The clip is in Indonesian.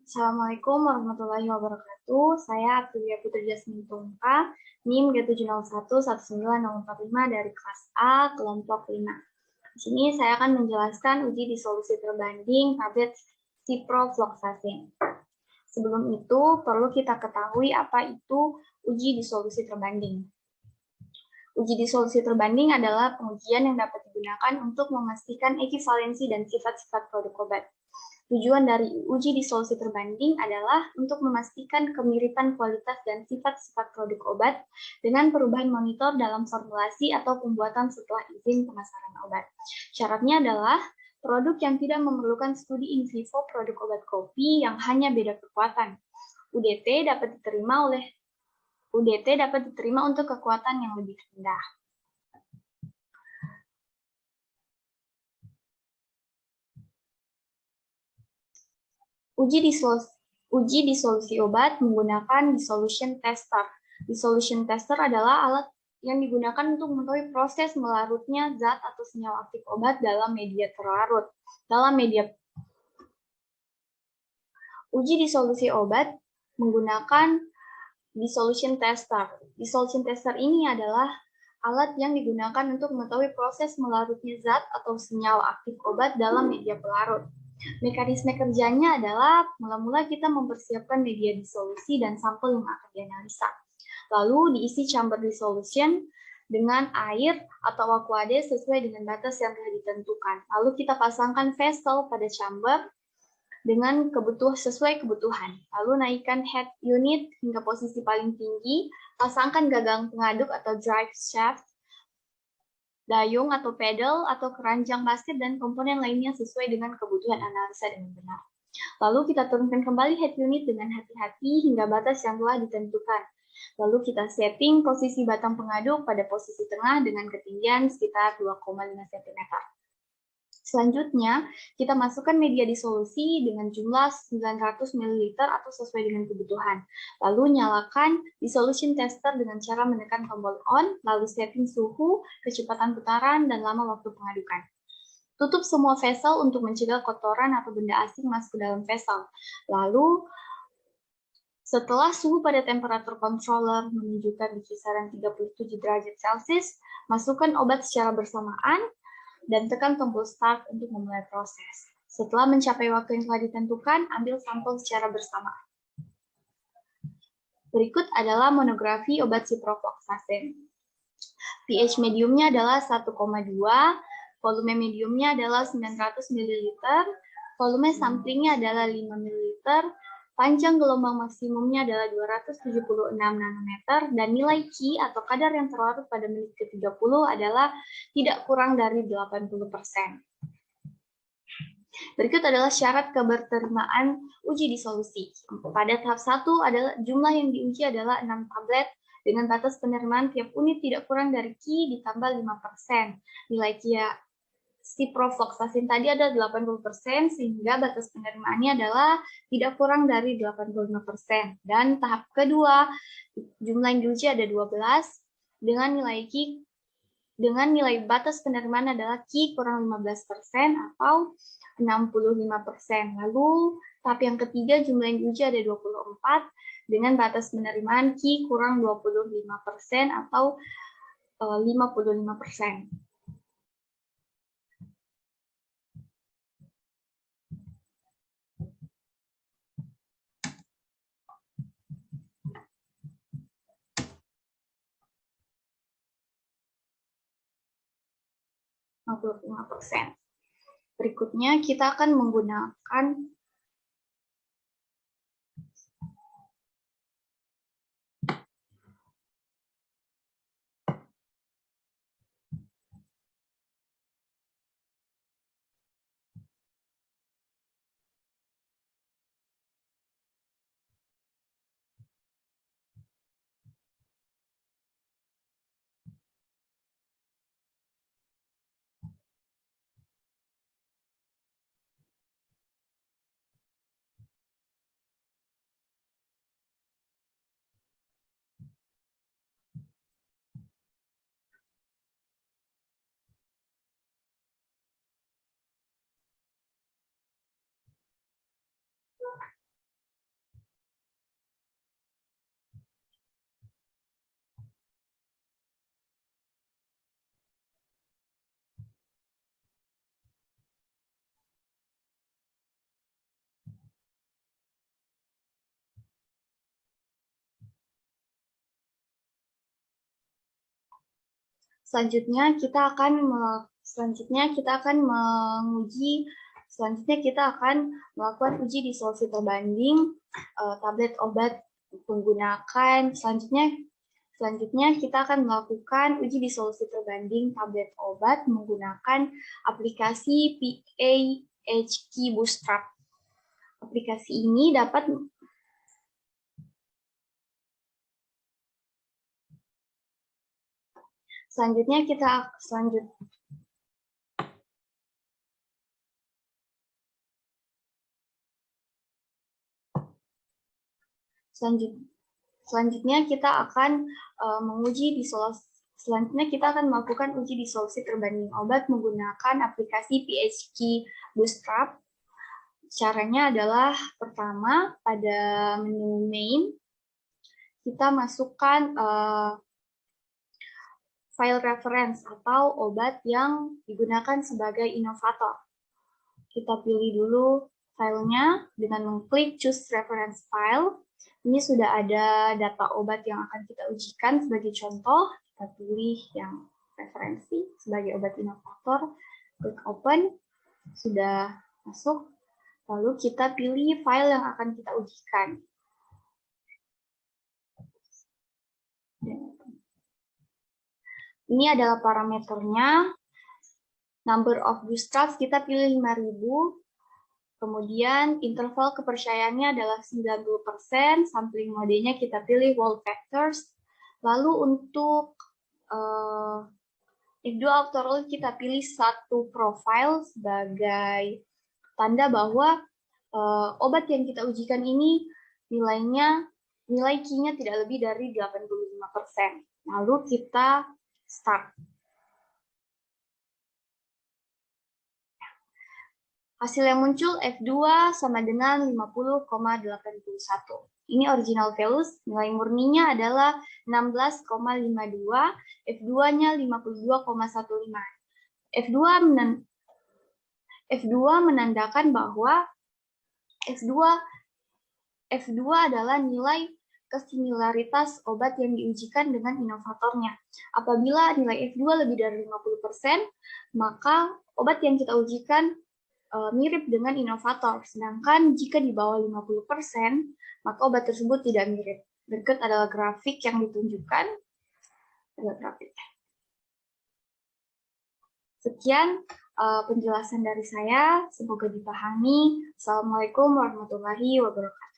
Assalamualaikum warahmatullahi wabarakatuh. Saya Aprilia Putri Jasmine Tungka, NIM G701-19045 dari kelas A, kelompok 5. Di sini saya akan menjelaskan uji disolusi terbanding tablet ciprofloxacin. Sebelum itu, perlu kita ketahui apa itu uji disolusi terbanding. Uji disolusi terbanding adalah pengujian yang dapat digunakan untuk memastikan ekivalensi dan sifat-sifat produk obat. Tujuan dari uji disolusi terbanding adalah untuk memastikan kemiripan kualitas dan sifat-sifat produk obat dengan perubahan monitor dalam formulasi atau pembuatan setelah izin pemasaran obat. Syaratnya adalah produk yang tidak memerlukan studi in vivo produk obat kopi yang hanya beda kekuatan. UDT dapat diterima untuk kekuatan yang lebih rendah. Uji disolusi obat menggunakan dissolution tester. Dissolution tester adalah alat yang digunakan untuk mengetahui proses melarutnya zat atau senyawa aktif obat dalam media terlarut. Uji disolusi obat menggunakan dissolution tester. Dissolution tester ini adalah alat yang digunakan untuk mengetahui proses melarutnya zat atau senyawa aktif obat dalam media pelarut. Mekanisme kerjanya adalah mula-mula kita mempersiapkan media disolusi dan sampel yang akan dianalisa. Lalu diisi chamber dissolution dengan air atau aquade sesuai dengan batas yang telah ditentukan. Lalu kita pasangkan vessel pada chamber dengan sesuai kebutuhan. Lalu naikkan head unit hingga posisi paling tinggi, pasangkan gagang pengaduk atau drive shaft, dayung atau pedal atau keranjang pasir dan komponen lainnya sesuai dengan kebutuhan analisa dengan benar. Lalu kita turunkan kembali head unit dengan hati-hati hingga batas yang telah ditentukan. Lalu kita setting posisi batang pengaduk pada posisi tengah dengan ketinggian sekitar 2,5 cm. Selanjutnya, kita masukkan media disolusi dengan jumlah 900 ml atau sesuai dengan kebutuhan. Lalu nyalakan dissolution tester dengan cara menekan tombol on, lalu setting suhu, kecepatan putaran, dan lama waktu pengadukan. Tutup semua vessel untuk mencegah kotoran atau benda asing masuk ke dalam vessel. Lalu, setelah suhu pada temperatur controller menunjukkan di kisaran 37 derajat Celcius, masukkan obat secara bersamaan, dan tekan tombol start untuk memulai proses. Setelah mencapai waktu yang telah ditentukan, ambil sampel secara bersamaan. Berikut adalah monografi obat ciprofloxacin. pH mediumnya adalah 1,2, volume mediumnya adalah 900 ml, volume samplingnya adalah 5 ml, panjang gelombang maksimumnya adalah 276 nanometer, dan nilai Q atau kadar yang terlarut pada menit ke-30 adalah tidak kurang dari 80%. Berikut adalah syarat keberterimaan uji disolusi. Pada tahap 1 adalah jumlah yang diuji adalah 6 tablet dengan batas penerimaan tiap unit tidak kurang dari Q ditambah 5%. Nilai Q ciprofloxacin tadi ada 80%, sehingga batas penerimaannya adalah tidak kurang dari 85%. Dan tahap kedua, jumlah yang diuji ada 12, dengan nilai batas penerimaan adalah Q kurang 15% atau 65%. Lalu tahap yang ketiga, jumlah yang diuji ada 24, dengan batas penerimaan Q kurang 25% atau 55%. Berikutnya kita akan menggunakan Selanjutnya kita akan melakukan uji disolusi terbanding tablet obat menggunakan selanjutnya kita akan melakukan uji disolusi terbanding tablet obat menggunakan aplikasi PAHQ Bootstrap. Aplikasi ini dapat Selanjutnya kita akan melakukan uji disolusi terbanding obat menggunakan aplikasi PHQ Bootstrap. Caranya adalah pertama pada menu main kita masukkan file reference atau obat yang digunakan sebagai inovator. Kita pilih dulu filenya dengan mengklik choose reference file. Ini sudah ada data obat yang akan kita ujikan. Sebagai contoh, kita pilih yang referensi sebagai obat inovator. Klik open, sudah masuk. Lalu kita pilih file yang akan kita ujikan. Ini adalah parameternya. Number of bootstraps kita pilih 5.000. Kemudian interval kepercayaannya adalah 90%. Sampling modenya kita pilih wall factors. Lalu untuk F2 auto-roll kita pilih satu profile sebagai tanda bahwa obat yang kita ujikan ini nilai Q-nya tidak lebih dari 85%. Lalu kita start. Hasil yang muncul F2 sama dengan 50,81. Ini original values, nilai murninya adalah 16,52, F2-nya 52,15. F2 menandakan bahwa F2 adalah nilai kesimilaritas obat yang diujikan dengan inovatornya. Apabila nilai F2 lebih dari 50%, maka obat yang kita ujikan mirip dengan inovator. Sedangkan jika di bawah 50%, maka obat tersebut tidak mirip. Berikut adalah grafik yang ditunjukkan. Sekian penjelasan dari saya. Semoga dipahami. Assalamualaikum warahmatullahi wabarakatuh.